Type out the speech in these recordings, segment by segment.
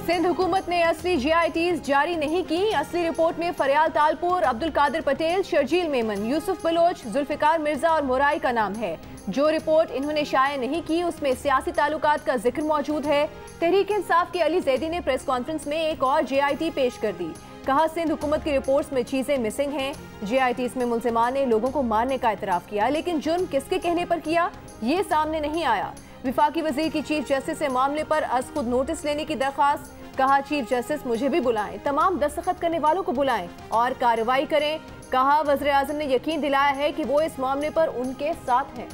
सिंध हुकूमत ने असली GITs जारी नहीं की। असली रिपोर्ट में फरियाल तालपुर, अब्दुल कादिर पटेल, शर्जील मेमन, यूसुफ बलोच, जुल्फिकार मिर्जा और मोराई का नाम है। जो रिपोर्ट इन्होंने शाया नहीं की उसमें सियासी ताल्लुकात का जिक्र मौजूद है। तहरीक इंसाफ के अली जैदी ने प्रेस कॉन्फ्रेंस में एक और GIT पेश कर दी। कहा, सिंध हुकूमत की रिपोर्ट्स में चीजें मिसिंग हैं। GITs में मुलजिमान ने लोगों को मारने का इतराफ किया, लेकिन जुर्म किसके कहने पर किया ये सामने नहीं आया। विफाकी वजीर की चीफ जस्टिस से मामले पर अज खुद नोटिस लेने की दरख्वास्त। कहा, चीफ जस्टिस मुझे भी बुलाएं, तमाम दस्तखत करने वालों को बुलाएं और कार्रवाई करें। कहा, वज़ीर आज़म ने यकीन दिलाया है कि वो इस मामले पर उनके साथ हैं।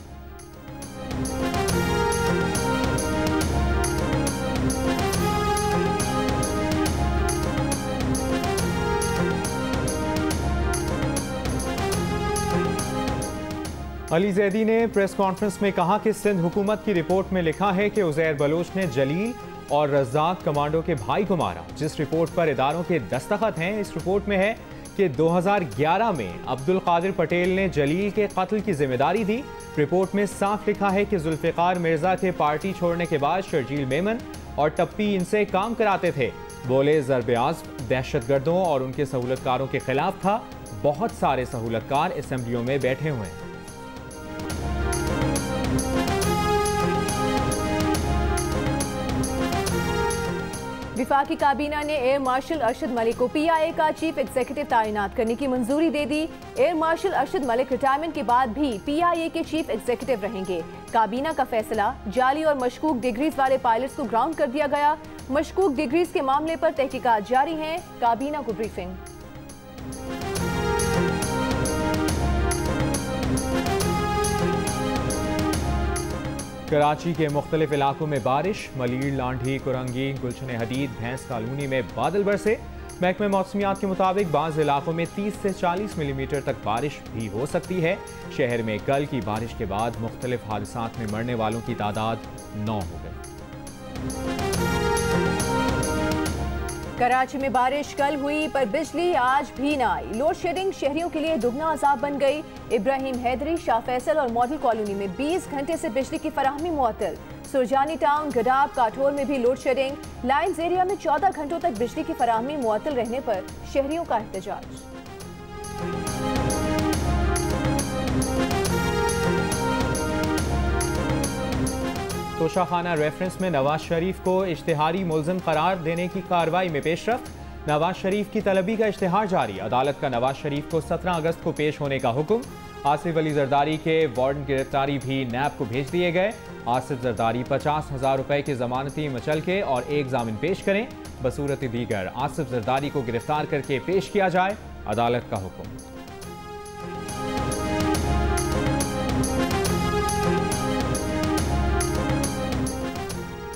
अली जैदी ने प्रेस कॉन्फ्रेंस में कहा कि सिंध हुकूमत की रिपोर्ट में लिखा है कि उज़ैर बलोच ने जलील और रज़ाक कमांडो के भाई को मारा। जिस रिपोर्ट पर इदारों के दस्तखत हैं, इस रिपोर्ट में है कि 2011 में अब्दुल कादिर पटेल ने जलील के कत्ल की जिम्मेदारी दी। रिपोर्ट में साफ लिखा है कि जुल्फिकार मिर्जा के पार्टी छोड़ने के बाद शर्जील मेमन और टप्पी इनसे काम कराते थे। बोले, ज़रब-ए-आज़्म दहशतगर्दों और उनके सहूलतकारों के खिलाफ था। बहुत सारे सहूलतकार असम्बलियों में बैठे हुए हैं। विफाकी काबीना ने एयर मार्शल अरशद मलिक को PIA का चीफ एग्जीक्यूटिव तैनात करने की मंजूरी दे दी। Air marshal Arshad Malik retirement के बाद भी PIA के चीफ एग्जीक्यूटिव रहेंगे। काबीना का फैसला, जाली और मशकूक डिग्रीज वाले पायलट्स को ग्राउंड कर दिया गया। मशकूक डिग्रीज के मामले पर तहकीकात जारी हैं। काबीना को ब्रीफिंग। कराची के मुख्तलिफ इलाकों में बारिश, मलीर, लांढी, कुरंगी, गुलशन हदीद, भैंस कॉलोनी में बादल बरसे। महकमे मौसमियात के मुताबिक बाज़ इलाकों में 30 से 40 मिलीमीटर तक बारिश भी हो सकती है। शहर में कल की बारिश के बाद मुख्तलिफ हादसात में मरने वालों की तादाद 9 हो गई। कराची में बारिश कल हुई पर बिजली आज भी न आई। लोड शेडिंग शहरियों के लिए दुगना अजाब बन गई। इब्राहिम हैदरी, शाह फैसल और मॉडल कॉलोनी में 20 घंटे से बिजली की फराहमी मुअत्तल। सुरजानी टाउन, गडाब, काठोर में भी लोड शेडिंग। लाइन्स एरिया में 14 घंटों तक बिजली की फराहमी मुअत्तल रहने पर शहरियों का एहतजाज। तोशाखाना रेफरेंस में नवाज शरीफ को इश्तिहारी मुल्ज़िम करार देने की कार्रवाई में पेशरफ्त। नवाज शरीफ की तलबी का इश्तिहार जारी। अदालत का नवाज शरीफ को 17 अगस्त को पेश होने का हुक्म। आसिफ अली जरदारी के वारंट गिरफ्तारी भी नैब को भेज दिए गए। आसिफ जरदारी 50,000 रुपए की जमानती मुचलके और एक जामिन पेश करें। बसूरत दीगर आसिफ जरदारी को गिरफ्तार करके पेश किया जाए, अदालत का हुक्म।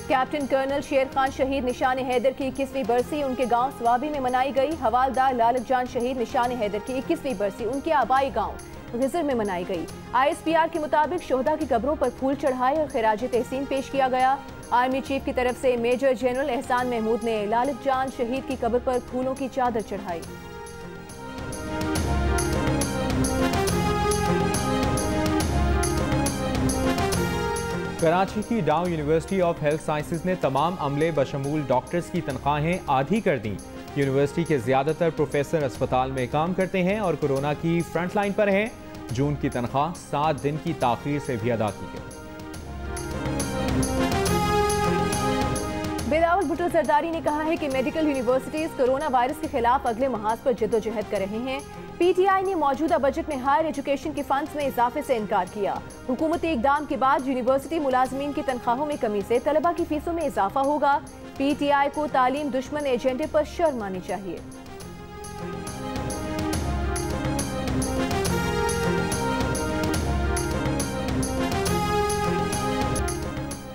कैप्टन कर्नल शेर खान शहीद निशान हैदर की 21वीं बरसी उनके गांव स्वाबी में मनाई गई। हवालदार लालक जान शहीद निशान हैदर की 21वीं बरसी उनके आबाई गांव गिजर में मनाई गई। ISPR के मुताबिक शोहदा की कब्रों पर फूल चढ़ाए और खिराज तहसीन पेश किया गया। आर्मी चीफ की तरफ से मेजर जनरल एहसान महमूद ने लालक जान शहीद की कब्र पर फूलों की चादर चढ़ाई। कराची की डाउ यूनिवर्सिटी ऑफ हेल्थ साइंसेज ने तमाम अमले बशमूल डॉक्टर्स की तनख्वाहें आधी कर दी। यूनिवर्सिटी के ज़्यादातर प्रोफेसर अस्पताल में काम करते हैं और कोरोना की फ्रंट लाइन पर हैं। जून की तनख्वाह 7 दिन की ताखीर से भी अदा की गई। बिलावल भुट्टो जरदारी ने कहा है कि मेडिकल यूनिवर्सिटीज कोरोना वायरस के खिलाफ अगले महाज पर जद्दोजहद कर रहे हैं। PTI ने मौजूदा बजट में हायर एजुकेशन के फंड्स में इजाफे से इनकार किया। हुकूमती इकदाम के बाद यूनिवर्सिटी मुलाजमीन की तनख्वाहों में कमी से तलबा की फीसों में इजाफा होगा। PTI को तालीम दुश्मन एजेंडे पर शर्म आनी चाहिए।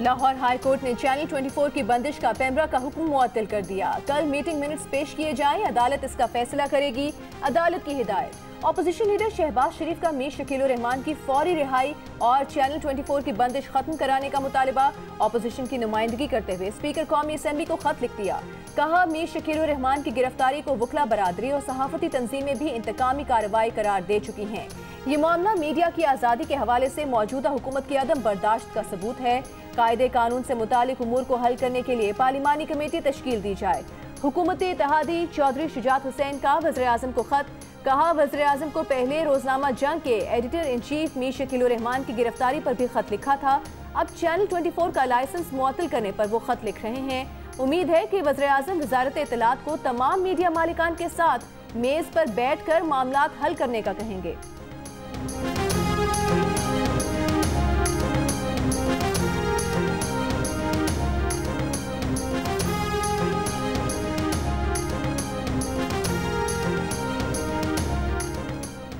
लाहौर हाई कोर्ट ने चैनल 24 की बंदिश का पेमरा का हुक्म मुअत्तल कर दिया। कल मीटिंग मिनट्स पेश किए जाएं, अदालत इसका फैसला करेगी। अदालत की हिदायत, ऑपोजिशन लीडर शहबाज शरीफ का मीर शकील रहमान की फौरी रिहाई और चैनल 24 की बंदिश खत्म कराने का मुतालिबा। ऑपोजिशन की नुमाइंदगी करते हुए स्पीकर कौमी असेंबली को खत लिख दिया। कहा, मीर शकील रहमान की गिरफ्तारी को वकला बरादरी और सहाफती तंजीमें भी इंतकामी कार्रवाई करार दे चुकी हैं। ये मामला मीडिया की आज़ादी के हवाले से मौजूदा हुकूमत की अदम बर्दाश्त का सबूत है। कायदे कानून से मुतालिक उमूर को हल करने के लिए पार्लिमानी कमेटी तश्कील दी जाए। हुकूमत इत्तेहादी चौधरी शुजात हुसैन का वज़ीर आज़म को खत। कहा, वज़ीर आज़म को पहले रोजनामा जंग के editor in chief Mir Shakeel Rahman की गिरफ्तारी पर भी खत लिखा था। अब चैनल 24 का लाइसेंस मुअत्तल करने पर वो खत लिख रहे हैं। उम्मीद है कि वज़ीर आज़म वज़ारत इत्तलात को तमाम मीडिया मालिकान के साथ मेज पर बैठ कर मामलात हल करने का कहेंगे।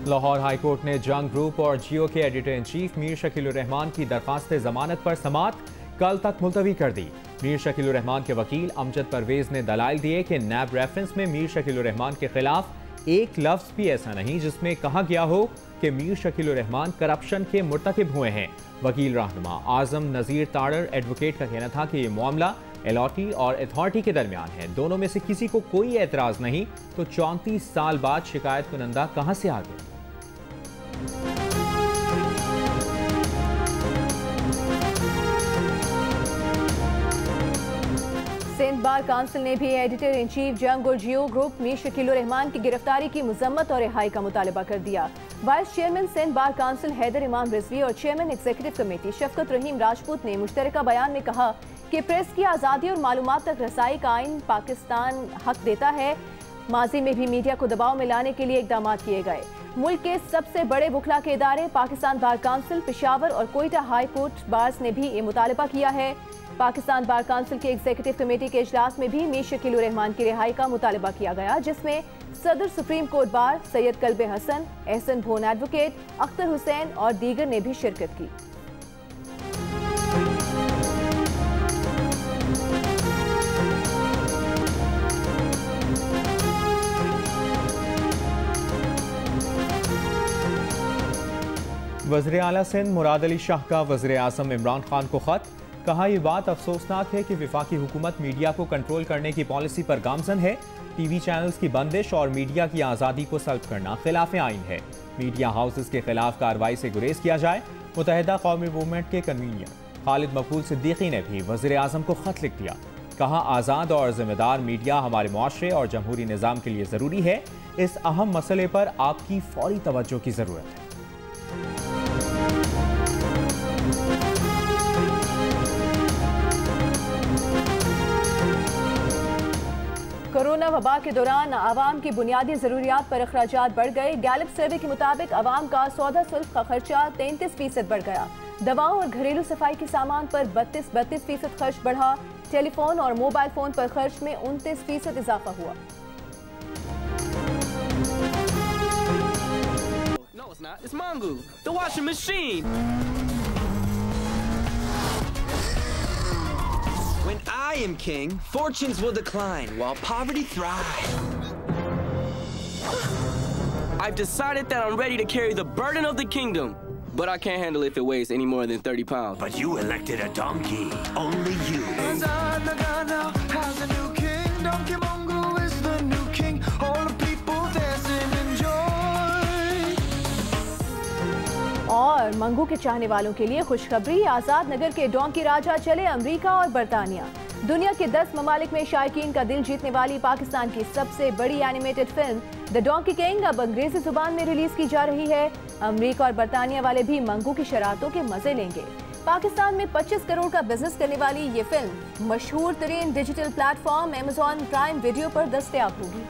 लाहौर हाई कोर्ट ने जंग ग्रुप और जियो के editor in chief Mir Shakeel Rahman की दरखास्त जमानत पर समाअत कल तक मुलतवी कर दी। मीर शकील रहमान के वकील अमजद परवेज ने दलाइल दिए कि नैब रेफरेंस में मीर शकील रहमान के खिलाफ एक लफ्ज भी ऐसा नहीं जिसमें कहा गया हो कि मीर शकील रहमान करप्शन के मुर्तकिब हुए हैं। वकील रहनुमा आजम नजीर ताड़र एडवोकेट का कहना था कि यह मामला एलॉटी और अथॉरिटी के दरमियान है। दोनों में से किसी को कोई एतराज नहीं तो 34 साल बाद शिकायत कुनंदा कहां से आ गए। सिंध बार काउंसिल ने भी एडिटर इन चीफ जंग और जियो ग्रुप मीर शकील रहमान की गिरफ्तारी की मजम्मत और रिहाई का मुतालबा कर दिया। Vice chairman Sindh bar council Haider Imam Rizvi और chairman executive committee Shafqat Rahim Rajput ने मुश्तरका बयान में कहा कि प्रेस की आज़ादी और मालूमात तक रसाई का आइन पाकिस्तान हक देता है। माजी में भी मीडिया को दबाव में लाने के लिए इकदाम किए गए। मुल्क के सबसे बड़े वकला के इदारे पाकिस्तान बार काउंसिल, पेशावर और कोयटा हाई कोर्ट बार्स ने भी ये मुतालबा किया है। पाकिस्तान बार काउंसिल के एग्जीक्यूटिव कमेटी के इजलास में भी मीर शकील रहमान की रिहाई का मुतालबा किया गया, जिसमें सदर supreme court bar Syed Kalbe Hasan, Ehsan भोन एडवोकेट, अख्तर हुसैन और दीगर ने भी शिरकत की। वज़ीर आला सिंध मुराद अली शाह का वज़ीर आज़म इमरान खान को खत। कहा, यह बात अफसोसनाक है कि वफाकी हुकूमत मीडिया को कंट्रोल करने की पॉलिसी पर गामजन है। टीवी चैनल्स की बंदिश और मीडिया की आज़ादी को सल्ब करना खिलाफ आइन है। मीडिया हाउसेस के खिलाफ कार्रवाई से गुरेज किया जाए। मुत्तहिदा कौमी मूवमेंट के कन्वीनर खालिद मकबूल सिद्दीकी ने भी वज़ीर आज़म को खत लिख दिया। कहा, आज़ाद और जिम्मेदार मीडिया हमारे मुआशरे और जमहूरी निज़ाम के लिए ज़रूरी है। इस अहम मसले पर आपकी फौरी तवज्जो की ज़रूरत है। कोरोना वबा के दौरान आवाम की बुनियादी ज़रूरियात पर अखराजात बढ़ गए। गैलप सर्वे के मुताबिक आवाम का सौदा शुल्क का खर्चा 33% बढ़ गया। दवाओं और घरेलू सफाई के सामान पर 32% खर्च बढ़ा। टेलीफोन और मोबाइल फोन पर खर्च में 29% इजाफा हुआ। No, it's not. It's Mongo, the washing machine. When I am king, fortunes will decline while poverty thrives. I've decided that I'm ready to carry the burden of the kingdom, but I can't handle it if it weighs any more than 30 pounds. But you elected a donkey. Only you. और मंगू के चाहने वालों के लिए खुशखबरी। आजाद नगर के donkey राजा चले America और बरतानिया। दुनिया के 10 ममालिक में शायकीन का दिल जीतने वाली पाकिस्तान की सबसे बड़ी animated film the donkey king अब अंग्रेजी जुबान में रिलीज की जा रही है। अमेरिका और बरतानिया वाले भी मंगू की शरारतों के मजे लेंगे। पाकिस्तान में 25 करोड़ का बिजनेस करने वाली ये फिल्म मशहूर तरीन digital platform Amazon prime video पर दस्तयाब होगी।